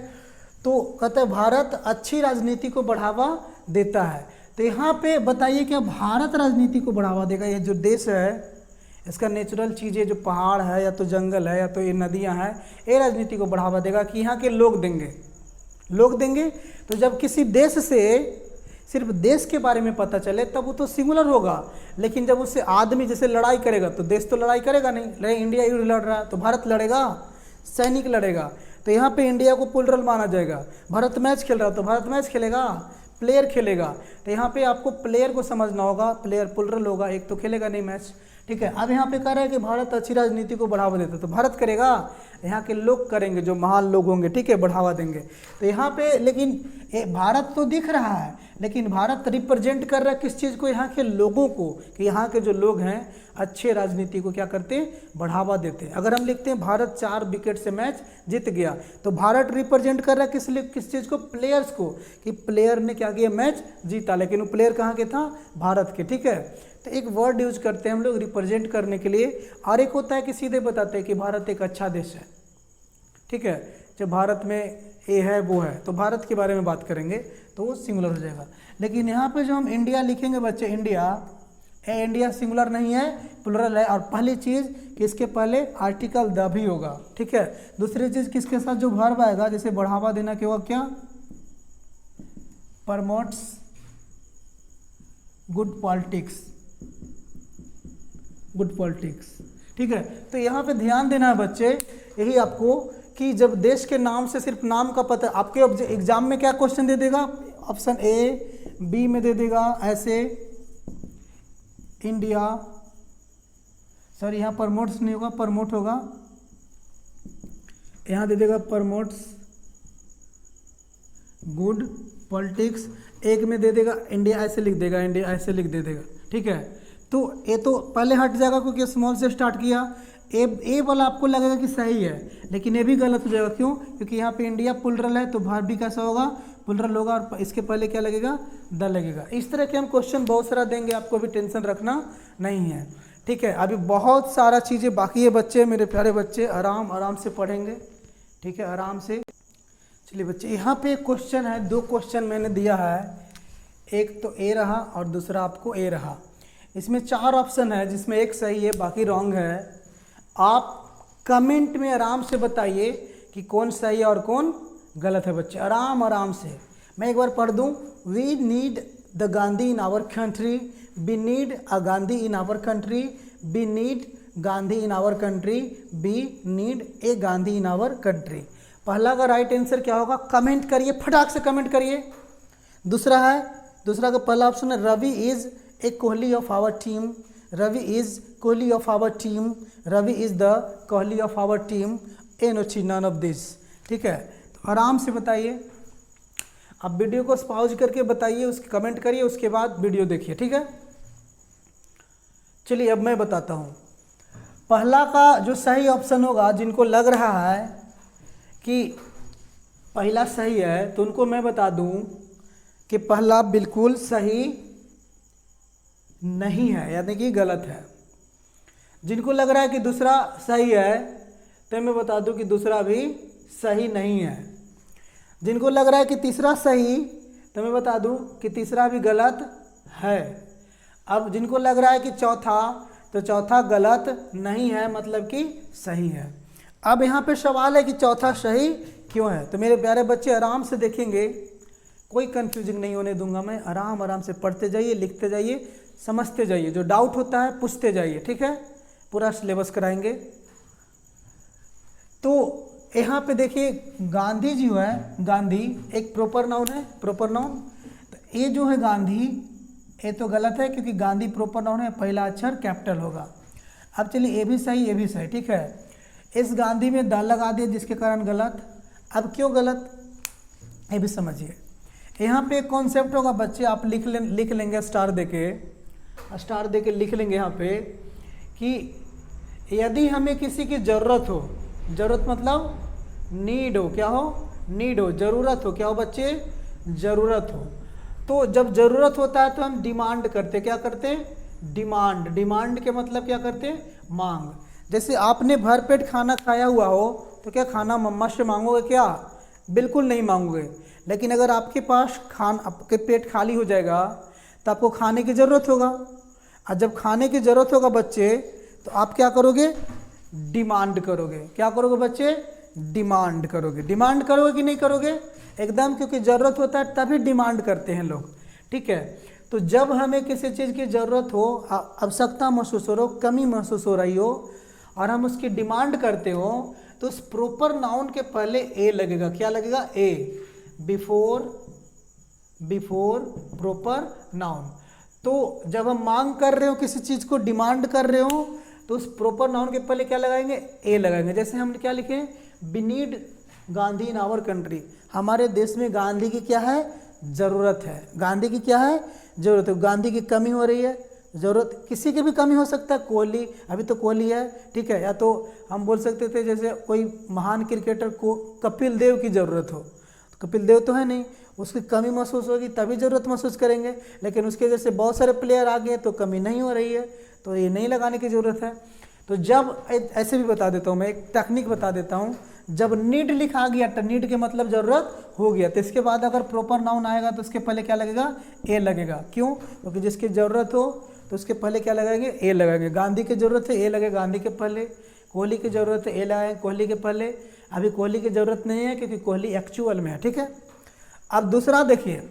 तो कहते हैं भारत अच्छी राजनीति को बढ़ावा देता है। तो यहाँ पे बताइए क्या भारत राजनीति को बढ़ावा देगा, ये जो देश है इसका नेचुरल चीज़ें जो पहाड़ है या तो जंगल है या तो ये नदियाँ हैं, ये राजनीति को बढ़ावा देगा कि यहाँ के लोग देंगे। लोग देंगे। तो जब किसी देश से सिर्फ देश के बारे में पता चले तब वो तो सिंगुलर होगा, लेकिन जब उससे आदमी जैसे लड़ाई करेगा तो देश तो लड़ाई करेगा नहीं, इंडिया युद्ध लड़ रहा है तो भारत लड़ेगा, सैनिक लड़ेगा। तो यहाँ पे इंडिया को प्लूरल माना जाएगा। भारत मैच खेल रहा है तो भारत मैच खेलेगा, प्लेयर खेलेगा। तो यहाँ पे आपको प्लेयर को समझना होगा, प्लेयर प्लूरल होगा, एक तो खेलेगा नहीं मैच, ठीक है। अब यहाँ पे कह रहा है कि भारत अच्छी राजनीति को बढ़ावा देता है तो भारत करेगा, यहाँ के लोग करेंगे, जो महान लोग होंगे, ठीक है, बढ़ावा देंगे। तो यहाँ पे लेकिन भारत तो दिख रहा है, लेकिन भारत रिप्रेजेंट कर रहा है किस चीज़ को, यहाँ के लोगों को, कि यहाँ के जो लोग हैं अच्छे राजनीति को क्या करते हैं, बढ़ावा देते हैं। अगर हम लिखते हैं भारत 4 विकेट से मैच जीत गया, तो भारत रिप्रेजेंट कर रहा है किस चीज़ को, प्लेयर्स को, कि प्लेयर ने क्या किया, मैच जीता, लेकिन वो प्लेयर कहाँ के था, भारत के, ठीक है। तो एक वर्ड यूज करते हैं हम लोग रिप्रेजेंट करने के लिए, और एक होता है कि सीधे बताते हैं कि भारत एक अच्छा देश है, ठीक है। जब भारत में ये है वो है तो भारत के बारे में बात करेंगे तो वो सिंगुलर हो जाएगा। लेकिन यहाँ पे जो हम इंडिया लिखेंगे बच्चे, इंडिया सिंगुलर नहीं है, प्लुरल है। और पहली चीज़ कि इसके पहले आर्टिकल द भी होगा, ठीक है। दूसरी चीज़ किसके साथ जो वर्ब आएगा, जैसे बढ़ावा देना क्या होगा, क्या, प्रमोट्स गुड पॉलिटिक्स, ठीक है। तो यहाँ पे ध्यान देना है बच्चे, यही आपको, कि जब देश के नाम से सिर्फ नाम का पता, आपके एग्जाम में क्या क्वेश्चन दे देगा, ऑप्शन ए, बी में दे देगा ऐसे इंडिया, सॉरी यहाँ प्रमोट्स नहीं होगा, प्रमोट होगा, यहाँ दे देगा प्रमोट्स गुड पॉलिटिक्स, एक में दे देगा इंडिया ऐसे लिख देगा, इंडिया ऐसे लिख दे देगा, ठीक है। तो ये तो पहले हट जाएगा क्योंकि स्मॉल से स्टार्ट किया। ए वाला आपको लगेगा कि सही है, लेकिन ये भी गलत हो जाएगा, क्यों, क्योंकि यहाँ पे इंडिया प्लुरल है तो भारत भी कैसा होगा, प्लुरल होगा, और इसके पहले क्या लगेगा, द लगेगा। इस तरह के हम क्वेश्चन बहुत सारा देंगे, आपको भी टेंशन रखना नहीं है, ठीक है। अभी बहुत सारा चीज़ें बाकी है बच्चे, मेरे प्यारे बच्चे, आराम से पढ़ेंगे, ठीक है, आराम से। चलिए बच्चे, यहाँ पे एक क्वेश्चन है, 2 क्वेश्चन मैंने दिया है, एक तो ए रहा और दूसरा आपको ए रहा। इसमें 4 ऑप्शन है जिसमें एक सही है, बाकी रॉन्ग है। आप कमेंट में आराम से बताइए कि कौन सही है और कौन गलत है बच्चे, आराम से। मैं एक बार पढ़ दूं, we need the Gandhi in our country, we need a Gandhi in our country, we need Gandhi in our country, we need a Gandhi in our country. पहला का राइट आंसर क्या होगा, कमेंट करिए, फटाक से कमेंट करिए। दूसरा का पहला ऑप्शन है, Ravi is a Kohli of our team, Ravi is Kohli of our team, Ravi is the Kohli of our team, A नो ची नन ऑफ दिस, ठीक है। तो आराम से बताइए, आप वीडियो को पॉज करके बताइए, उसके कमेंट करिए, उसके बाद वीडियो देखिए, ठीक है। चलिए अब मैं बताता हूँ। पहला का जो सही ऑप्शन होगा, जिनको लग रहा है कि पहला सही है, तो उनको मैं बता दूं कि पहला बिल्कुल सही नहीं है, यानी कि गलत है। जिनको लग रहा है कि दूसरा सही है, तो मैं बता दूं कि दूसरा भी सही नहीं है। जिनको लग रहा है कि तीसरा सही, तो मैं बता दूं कि तीसरा भी गलत है। अब जिनको लग रहा है कि चौथा, तो चौथा गलत नहीं है, मतलब कि सही है। अब यहाँ पे सवाल है कि चौथा सही क्यों है। तो मेरे प्यारे बच्चे आराम से देखेंगे, कोई कंफ्यूजिंग नहीं होने दूंगा मैं, आराम से पढ़ते जाइए, लिखते जाइए, समझते जाइए, जो डाउट होता है पूछते जाइए, ठीक है। पूरा सिलेबस कराएंगे। तो यहाँ पे देखिए, गांधी जी है, गांधी एक प्रॉपर नाउन है, प्रॉपर नाउन। तो ये जो है गांधी, ये तो गलत है क्योंकि गांधी प्रॉपर नाउन है, पहला अक्षर कैपिटल होगा। अब चलिए ये भी सही, ये भी सही, ठीक है। इस गांधी में द लगा दिए जिसके कारण गलत। अब क्यों गलत, ये भी समझिए। यहाँ पे कॉन्सेप्ट होगा बच्चे, आप लिख लेंगे स्टार देके लिख लेंगे यहाँ पे कि यदि हमें किसी की ज़रूरत हो, ज़रूरत मतलब नीड हो, क्या हो, नीड हो, ज़रूरत हो, क्या हो बच्चे, ज़रूरत हो। तो जब ज़रूरत होता है तो हम डिमांड करते, क्या करते, डिमांड के मतलब क्या करते, मांग। जैसे आपने भरपेट खाना खाया हुआ हो तो क्या खाना मम्मा से मांगोगे, क्या, बिल्कुल नहीं मांगोगे। लेकिन अगर आपके पास आपके पेट खाली हो जाएगा तो आपको खाने की ज़रूरत होगा, और जब खाने की ज़रूरत होगा बच्चे तो आप क्या करोगे, डिमांड करोगे। क्या करोगे बच्चे, डिमांड करोगे। डिमांड करोगे कि नहीं करोगे, एकदम, क्योंकि ज़रूरत होता है तभी डिमांड करते हैं लोग, ठीक है। तो जब हमें किसी चीज़ की ज़रूरत हो, आवश्यकता महसूस हो रही हो, कमी महसूस हो रही हो और हम उसकी डिमांड करते हो, तो उस प्रॉपर नाउन के पहले ए लगेगा। क्या लगेगा? ए, बिफोर प्रॉपर नाउन। तो जब हम मांग कर रहे हो, किसी चीज़ को डिमांड कर रहे हो, तो उस प्रॉपर नाउन के पहले क्या लगाएंगे? ए लगाएंगे। जैसे हम क्या लिखे? We need Gandhi in our country. हमारे देश में गांधी की क्या है? ज़रूरत है। गांधी की क्या है? ज़रूरत है। गांधी की कमी हो रही है, ज़रूरत, किसी की भी कमी हो सकता है। कोहली, अभी तो कोहली है, ठीक है। या तो हम बोल सकते थे जैसे कोई महान क्रिकेटर को कपिल देव की ज़रूरत हो, तो कपिल देव तो है नहीं, उसकी कमी महसूस होगी तभी ज़रूरत महसूस करेंगे। लेकिन उसके जैसे बहुत सारे प्लेयर आ गए तो कमी नहीं हो रही है, तो ये नहीं लगाने की ज़रूरत है। तो जब ऐसे भी बता देता हूँ मैं, एक टेक्निक बता देता हूँ। जब नीड लिखा गया तो नीड के मतलब ज़रूरत हो गया, तो इसके बाद अगर प्रॉपर नाउन आएगा तो उसके पहले क्या लगेगा? ए लगेगा। क्यों? क्योंकि जिसकी ज़रूरत हो तो उसके पहले क्या लगाएंगे? ए लगाएंगे। गांधी की ज़रूरत है, ए लगेगा गांधी के पहले। कोहली की ज़रूरत है, ए लगाएंगे कोहली के पहले। अभी कोहली की ज़रूरत नहीं है क्योंकि कोहली एक्चुअल में है, ठीक है। अब दूसरा देखिए,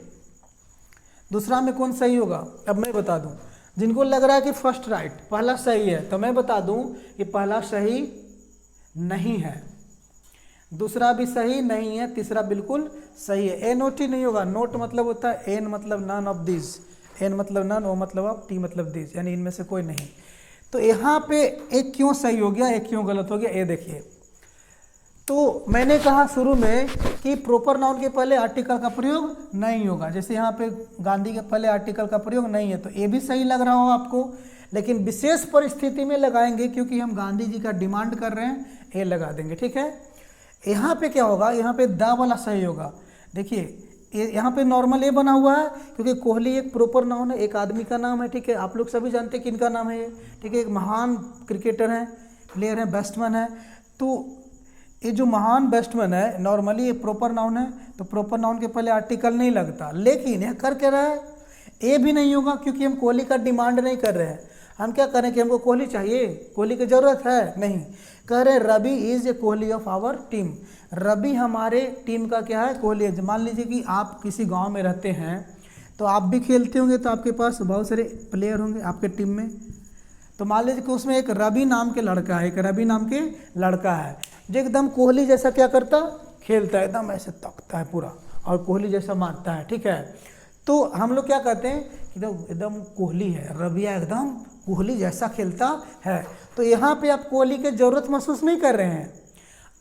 दूसरा में कौन सही होगा? अब मैं बता दूं, जिनको लग रहा है कि फर्स्ट राइट, पहला सही है, तो मैं बता दूं कि पहला सही नहीं है, दूसरा भी सही नहीं है, तीसरा बिल्कुल सही है। ए नोट ही नहीं होगा। नोट मतलब होता है एन मतलब नन ऑफ दिस, एन मतलब नन, ओ मतलब ऑफ, टी मतलब दिस, यानी इनमें से कोई नहीं। तो यहाँ पे एक क्यों सही हो गया, एक क्यों गलत हो गया, ये देखिए। तो मैंने कहा शुरू में कि प्रॉपर नाउन के पहले आर्टिकल का प्रयोग नहीं होगा। जैसे यहाँ पे गांधी के पहले आर्टिकल का प्रयोग नहीं है, तो ये भी सही लग रहा हो आपको, लेकिन विशेष परिस्थिति में लगाएंगे क्योंकि हम गांधी जी का डिमांड कर रहे हैं, ए लगा देंगे, ठीक है। यहाँ पे क्या होगा? यहाँ पे द वाला सही होगा। देखिए यहाँ पे नॉर्मल ए बना हुआ है क्योंकि कोहली एक प्रॉपर नाउन है, एक आदमी का नाम है, ठीक है। आप लोग सभी जानते हैं किनका नाम है ये, ठीक है। एक महान क्रिकेटर हैं, प्लेयर हैं, बैट्समैन है। तो ये जो महान बैट्समैन है, नॉर्मली ये प्रॉपर नाउन है, तो प्रॉपर नाउन के पहले आर्टिकल नहीं लगता। लेकिन यह कर क्या रहा है? ए भी नहीं होगा क्योंकि हम कोहली का डिमांड नहीं कर रहे हैं। हम क्या करें कि हमको कोहली चाहिए, कोहली की ज़रूरत है नहीं, कह रहे Ravi is a Kohli of our team. Ravi हमारे टीम का क्या है? कोहली है। मान लीजिए कि आप किसी गांव में रहते हैं, तो आप भी खेलते होंगे, तो आपके पास बहुत सारे प्लेयर होंगे आपके टीम में। तो मान लीजिए कि उसमें एक रवि नाम के लड़का है, एक रवि नाम के लड़का है जो एकदम कोहली जैसा क्या करता? खेलता है, एकदम ऐसे तकता है पूरा और कोहली जैसा मारता है, ठीक है। तो हम लोग क्या कहते हैं कि एकदम कोहली है, रविया एकदम कोहली जैसा खेलता है। तो यहाँ पे आप कोहली की ज़रूरत महसूस नहीं कर रहे हैं,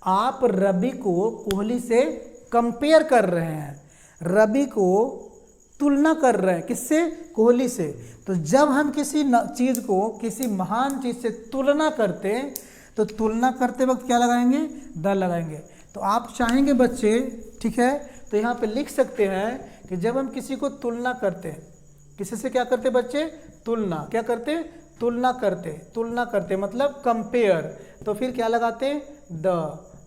आप रवि को कोहली से कंपेयर कर रहे हैं, रवि को तुलना कर रहे हैं। किससे? कोहली से। तो जब हम किसी चीज़ को किसी महान चीज़ से तुलना करते हैं, तो तुलना करते वक्त क्या लगाएंगे? द लगाएंगे। तो आप चाहेंगे बच्चे, ठीक है, तो यहाँ पे लिख सकते हैं कि जब हम किसी को तुलना करते हैं, किसी से क्या करते बच्चे? तुलना। क्या करते? तुलना करते। तुलना करते मतलब कंपेयर, तो फिर क्या लगाते? द।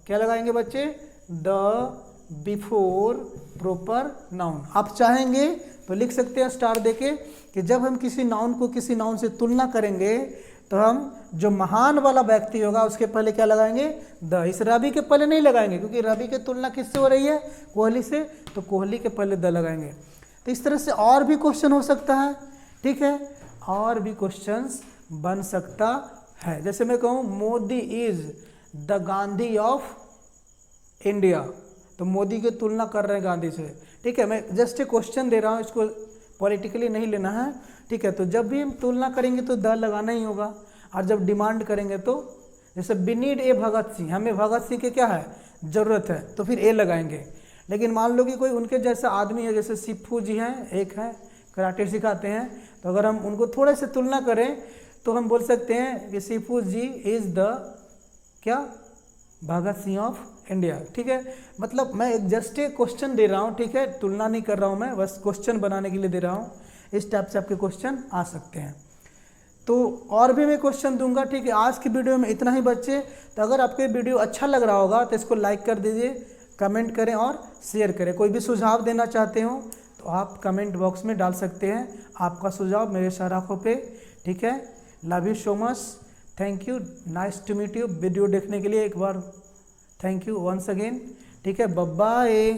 क्या लगाएंगे बच्चे? The before proper noun. आप चाहेंगे तो लिख सकते हैं स्टार देके कि जब हम किसी नाउन को किसी नाउन से तुलना करेंगे, तो हम जो महान वाला व्यक्ति होगा उसके पहले क्या लगाएंगे? द। इस रवि के पहले नहीं लगाएंगे क्योंकि रवि की तुलना किससे हो रही है? कोहली से, तो कोहली के पहले द लगाएंगे। तो इस तरह से और भी क्वेश्चन हो सकता है, ठीक है, और भी क्वेश्चंस बन सकता है। जैसे मैं कहूँ Modi is the Gandhi of India, तो मोदी की तुलना कर रहे हैं गांधी से, ठीक है। मैं जस्ट एक क्वेश्चन दे रहा हूँ, इसको पॉलिटिकली नहीं लेना है, ठीक है। तो जब भी हम तुलना करेंगे तो द लगाना ही होगा, और जब डिमांड करेंगे तो जैसे वी नीड ए भगत सिंह, हमें भगत सिंह की क्या है? ज़रूरत है, तो फिर ए लगाएंगे। लेकिन मान लो कि कोई उनके जैसा आदमी है, जैसे सिप्पू जी हैं, एक है कराटे सिखाते हैं, तो अगर हम उनको थोड़े से तुलना करें तो हम बोल सकते हैं कि सिप्पू जी इज़ द क्या? भगत सिंह ऑफ इंडिया, ठीक है। मतलब मैं एक जस्ट एक क्वेश्चन दे रहा हूँ, ठीक है, तुलना नहीं कर रहा हूँ मैं, बस क्वेश्चन बनाने के लिए दे रहा हूँ। इस टाइप से आपके क्वेश्चन आ सकते हैं। तो और भी मैं क्वेश्चन दूंगा, ठीक है। आज की वीडियो में इतना ही बच्चे। तो अगर आपको वीडियो अच्छा लग रहा होगा तो इसको लाइक कर दीजिए, कमेंट करें और शेयर करें। कोई भी सुझाव देना चाहते हो तो आप कमेंट बॉक्स में डाल सकते हैं आपका सुझाव मेरे सराखों पे, ठीक है। Love you so much, thank you, nice to meet you. Video देखने के लिए एक बार थैंक यू वंस अगेन, ठीक है। Bye bye.